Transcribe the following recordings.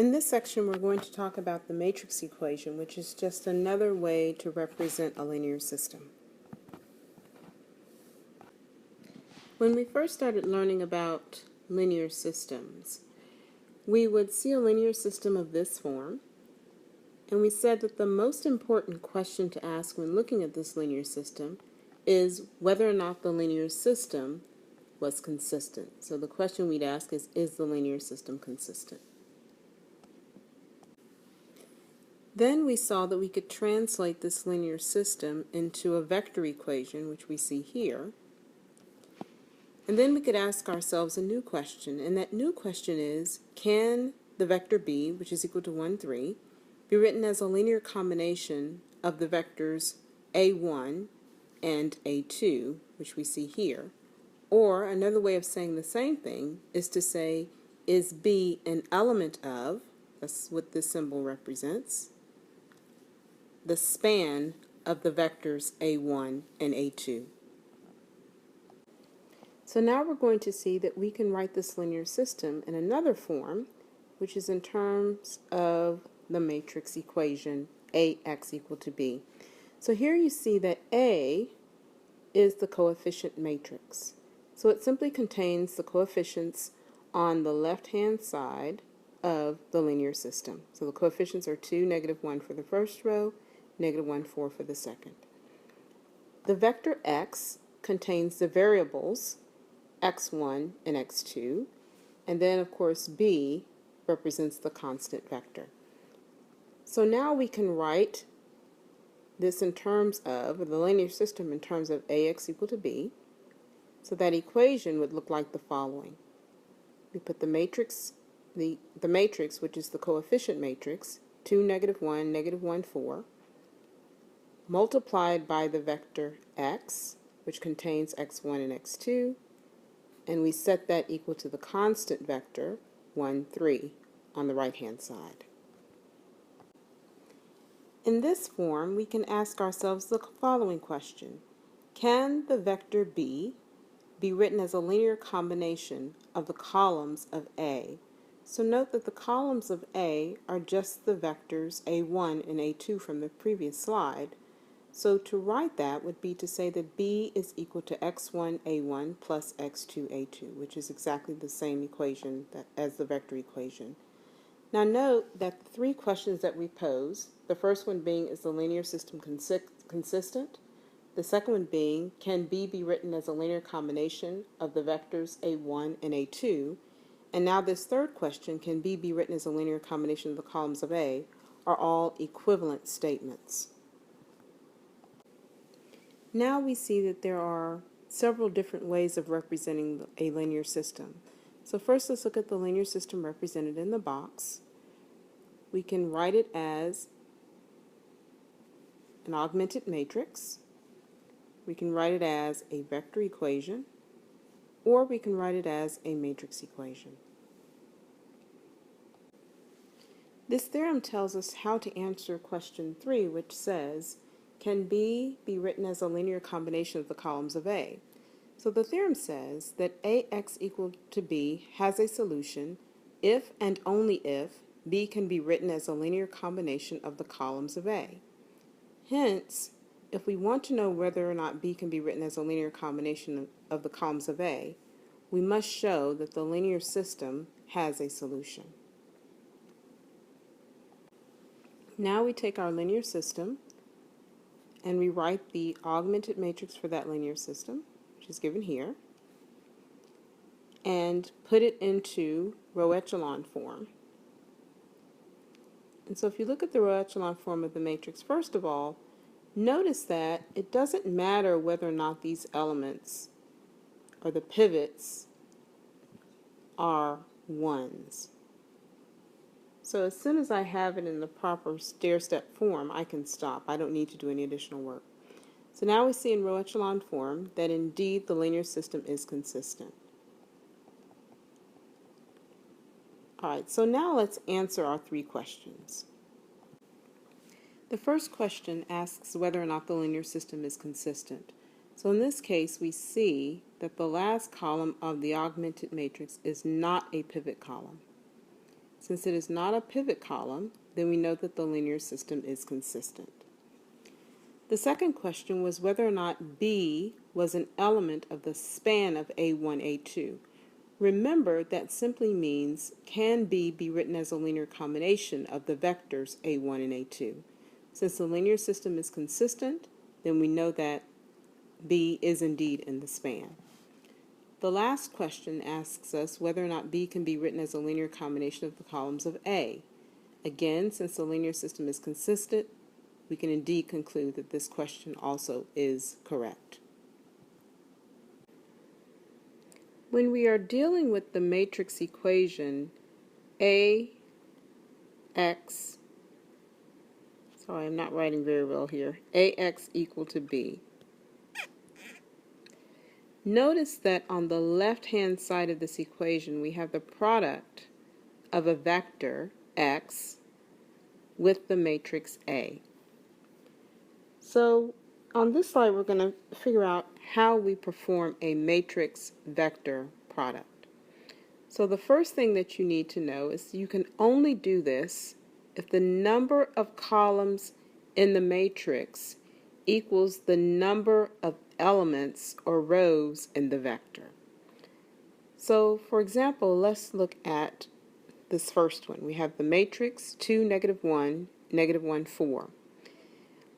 In this section, we're going to talk about the matrix equation, which is just another way to represent a linear system. When we first started learning about linear systems, we would see a linear system of this form, and we said that the most important question to ask when looking at this linear system is whether or not the linear system was consistent. So the question we'd ask is the linear system consistent? Then we saw that we could translate this linear system into a vector equation, which we see here. And then we could ask ourselves a new question, and that new question is, can the vector b, which is equal to 1, 3, be written as a linear combination of the vectors a1 and a2, which we see here? Or another way of saying the same thing is to say, is b an element of, that's what this symbol represents, the span of the vectors a1 and a2. So now we're going to see that we can write this linear system in another form, which is in terms of the matrix equation ax equal to b. So here you see that A is the coefficient matrix. So it simply contains the coefficients on the left-hand side of the linear system. So the coefficients are 2, -1 for the first row, -1, 4 for the second. The vector x contains the variables x1 and x2, and then of course b represents the constant vector. So now we can write this in terms of, or the linear system in terms of ax equal to b. So that equation would look like the following. We put the matrix, the matrix, which is the coefficient matrix, 2, -1, -1, 4, multiplied by the vector x, which contains x1 and x2, and we set that equal to the constant vector 1, 3 on the right-hand side. In this form, we can ask ourselves the following question. Can the vector b be written as a linear combination of the columns of A? So note that the columns of A are just the vectors a1 and a2 from the previous slide. So to write that would be to say that b is equal to x1 a1 plus x2 a2, which is exactly the same equation as the vector equation. Now note that the three questions that we pose, the first one being, is the linear system consistent? The second one being, can b be written as a linear combination of the vectors a1 and a2? And now this third question, can b be written as a linear combination of the columns of A, are all equivalent statements. Now we see that there are several different ways of representing a linear system. So first let's look at the linear system represented in the box. We can write it as an augmented matrix. We can write it as a vector equation, or we can write it as a matrix equation. This theorem tells us how to answer question 3, which says, can b be written as a linear combination of the columns of A? So the theorem says that ax equal to b has a solution if and only if b can be written as a linear combination of the columns of A. Hence, if we want to know whether or not b can be written as a linear combination of the columns of A, we must show that the linear system has a solution. Now we take our linear system and we write the augmented matrix for that linear system, which is given here, and put it into row echelon form. And so if you look at the row echelon form of the matrix, first of all, notice that it doesn't matter whether or not these elements or the pivots are ones. So as soon as I have it in the proper stair-step form, I can stop. I don't need to do any additional work. So now we see in row echelon form that indeed the linear system is consistent. All right, so now let's answer our three questions. The first question asks whether or not the linear system is consistent. So in this case, we see that the last column of the augmented matrix is not a pivot column. Since it is not a pivot column, then we know that the linear system is consistent. The second question was whether or not B was an element of the span of A1, A2. Remember, that simply means, can B be written as a linear combination of the vectors A1 and A2? Since the linear system is consistent, then we know that B is indeed in the span. The last question asks us whether or not B can be written as a linear combination of the columns of A. Again, since the linear system is consistent, we can indeed conclude that this question also is correct. When we are dealing with the matrix equation I'm not writing very well here, AX equal to B. Notice that on the left-hand side of this equation, we have the product of a vector, X, with the matrix A. So on this slide, we're going to figure out how we perform a matrix vector product. So the first thing that you need to know is you can only do this if the number of columns in the matrix equals the number of elements or rows in the vector. So for example, let's look at this first one. We have the matrix 2, -1, -1, 4.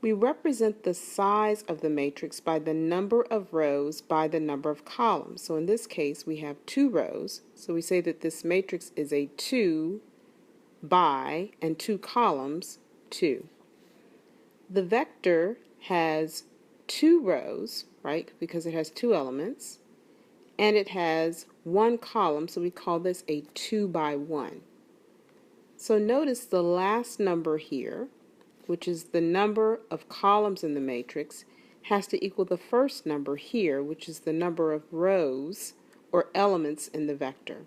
We represent the size of the matrix by the number of rows by the number of columns. So in this case, we have 2 rows. So we say that this matrix is a 2 by, and 2 columns, 2. The vector has 2 rows, right, because it has 2 elements, and it has 1 column, so we call this a 2 by 1. So notice the last number here, which is the number of columns in the matrix, has to equal the first number here, which is the number of rows or elements in the vector.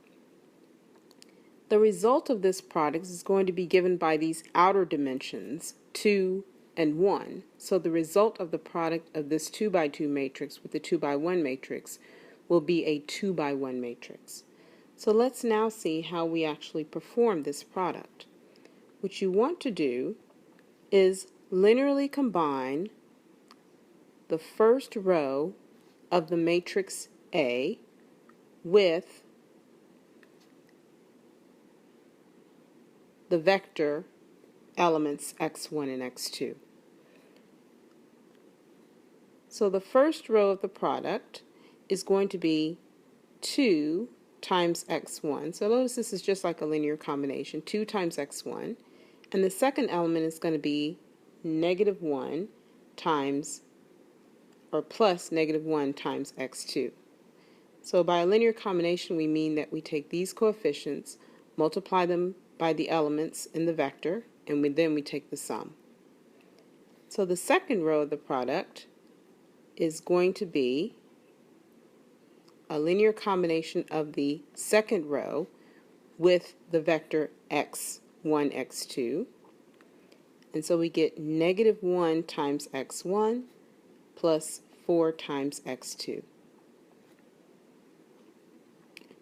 The result of this product is going to be given by these outer dimensions, 2 and 1. So the result of the product of this 2 by 2 matrix with the 2 by 1 matrix will be a 2 by 1 matrix. So let's now see how we actually perform this product. What you want to do is linearly combine the first row of the matrix A with the vector elements x1 and x2. So the first row of the product is going to be 2 times x1. So notice this is just like a linear combination, 2 times x1. And the second element is going to be -1 times, or plus -1 times x2. So by a linear combination, we mean that we take these coefficients, multiply them by the elements in the vector, and then we take the sum. So the second row of the product is going to be a linear combination of the second row with the vector x1, x2. And so we get -1 times x1 plus 4 times x2.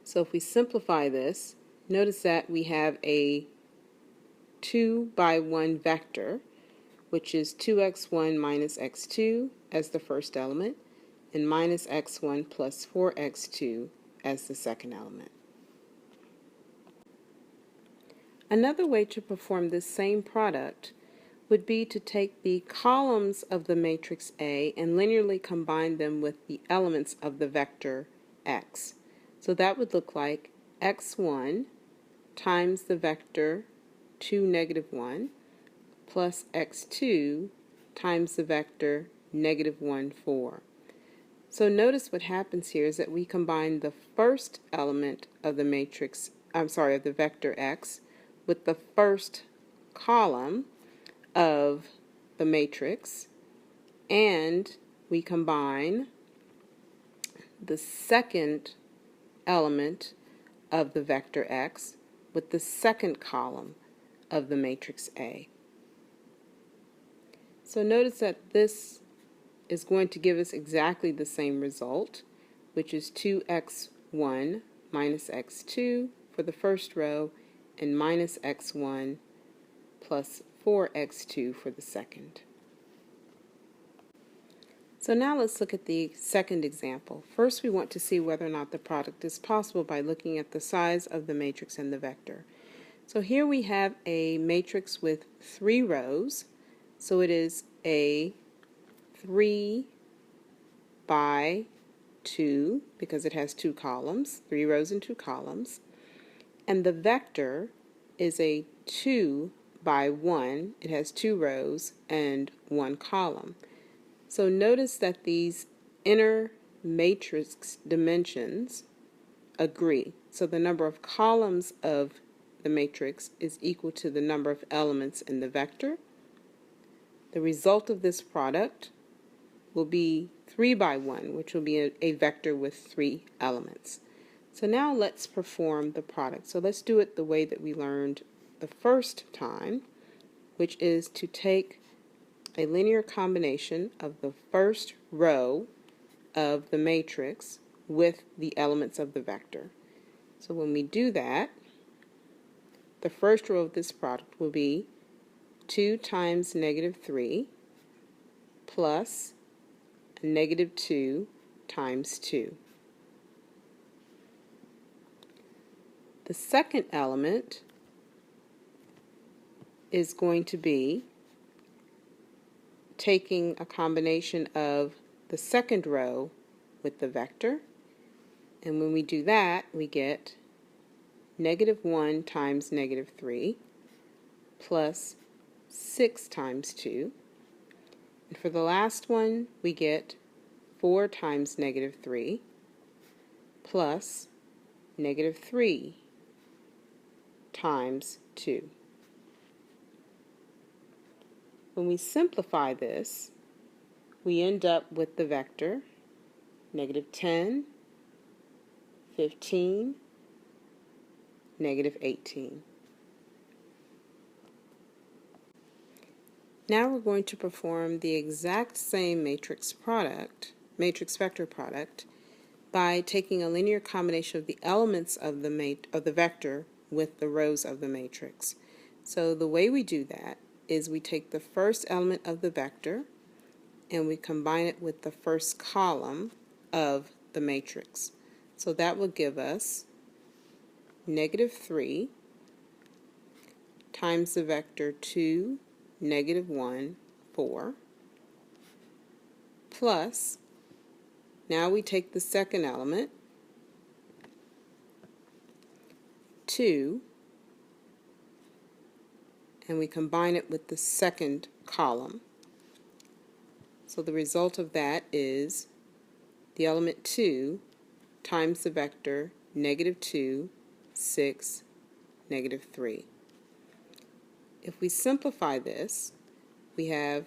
So if we simplify this, notice that we have a 2 by 1 vector, which is 2x1 minus x2 as the first element, and minus x1 plus 4x2 as the second element. Another way to perform this same product would be to take the columns of the matrix A and linearly combine them with the elements of the vector x. So that would look like x1 times the vector 2, -1 plus x2 times the vector -1, 4. So notice what happens here is that we combine the first element of the matrix, of the vector x with the first column of the matrix, and we combine the second element of the vector x with the second column of the matrix A. So notice that this is going to give us exactly the same result, which is 2x1 minus x2 for the first row and minus x1 plus 4x2 for the second. So now let's look at the second example. First, we want to see whether or not the product is possible by looking at the size of the matrix and the vector. So here we have a matrix with 3 rows. So it is a 3 by 2 because it has 2 columns, 3 rows and 2 columns. And the vector is a 2 by 1. It has 2 rows and 1 column. So notice that these inner matrix dimensions agree. So the number of columns of the matrix is equal to the number of elements in the vector. The result of this product will be 3 by 1, which will be a vector with 3 elements. So now let's perform the product. So let's do it the way that we learned the first time, which is to take a linear combination of the first row of the matrix with the elements of the vector. So when we do that, the first row of this product will be 2 times negative 3 plus negative 2 times 2. The second element is going to be taking a combination of the second row with the vector, and when we do that, we get negative 1 times negative 3 plus 6 times 2. And for the last one, we get 4 times negative 3 plus negative 3 times 2. When we simplify this, we end up with the vector negative 10, 15, negative 18. Now we're going to perform the exact same matrix vector product, by taking a linear combination of the elements of the vector with the rows of the matrix. So the way we do that is we take the first element of the vector and we combine it with the first column of the matrix. So that will give us negative 3 times the vector 2, negative 1, 4, plus, now we take the second element, 2, and we combine it with the second column. So the result of that is the element 2 times the vector negative 2, 6, negative 3. If we simplify this, we have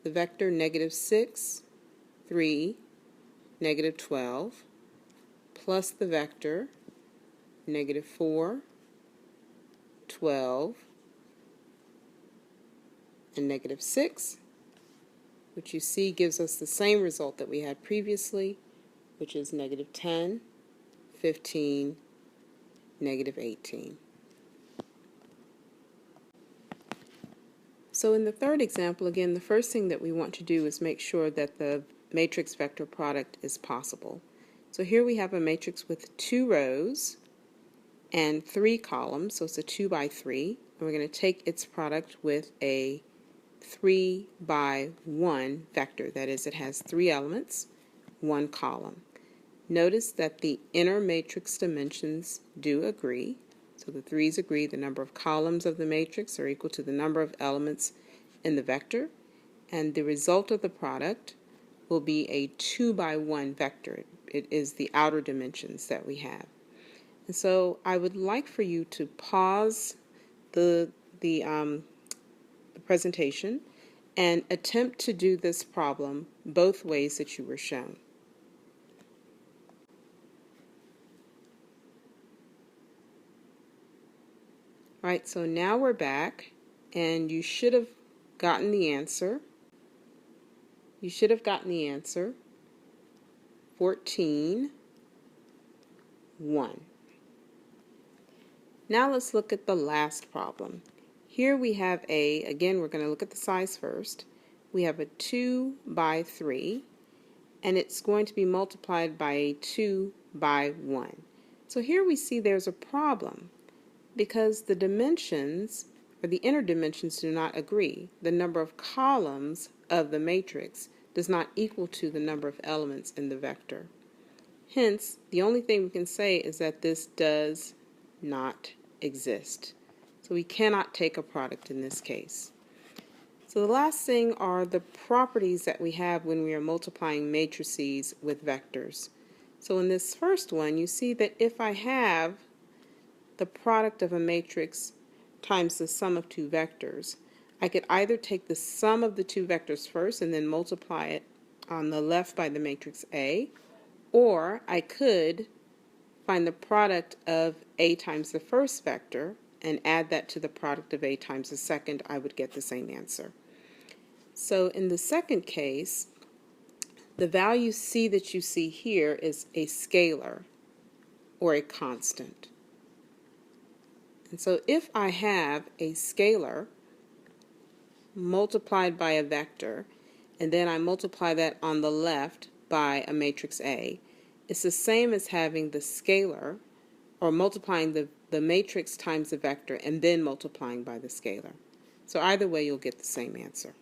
the vector negative 6, 3, negative 12, plus the vector negative 4, 12, and negative 6, which you see gives us the same result that we had previously, which is negative 10, 15, negative 18. So in the third example, again, the first thing that we want to do is make sure that the matrix vector product is possible. So here we have a matrix with 2 rows and 3 columns, so it's a 2 by 3, and we're going to take its product with a 3 by 1 vector. That is, it has 3 elements, 1 column. Notice that the inner matrix dimensions do agree. So the 3's agree. The number of columns of the matrix are equal to the number of elements in the vector, and the result of the product will be a 2 by 1 vector. It is the outer dimensions that we have. And so I would like for you to pause the presentation and attempt to do this problem both ways that you were shown. All right, so now we're back, and you should have gotten the answer. You should have gotten the answer 14, 1. Now let's look at the last problem. Here we have again we're going to look at the size first. We have a 2 by 3, and it's going to be multiplied by a 2 by 1. So here we see there's a problem because the dimensions, or the inner dimensions, do not agree. The number of columns of the matrix does not equal to the number of elements in the vector. Hence, the only thing we can say is that this does not exist. So we cannot take a product in this case. So the last thing are the properties that we have when we are multiplying matrices with vectors. So in this first one, you see that if I have the product of a matrix times the sum of two vectors, I could either take the sum of the two vectors first and then multiply it on the left by the matrix A, or I could find the product of A times the first vector and add that to the product of A times the second. I would get the same answer. So in the second case, the value C that you see here is a scalar or a constant. And so if I have a scalar multiplied by a vector, and then I multiply that on the left by a matrix A, it's the same as having the scalar, or multiplying the matrix times the vector and then multiplying by the scalar. So either way, you'll get the same answer.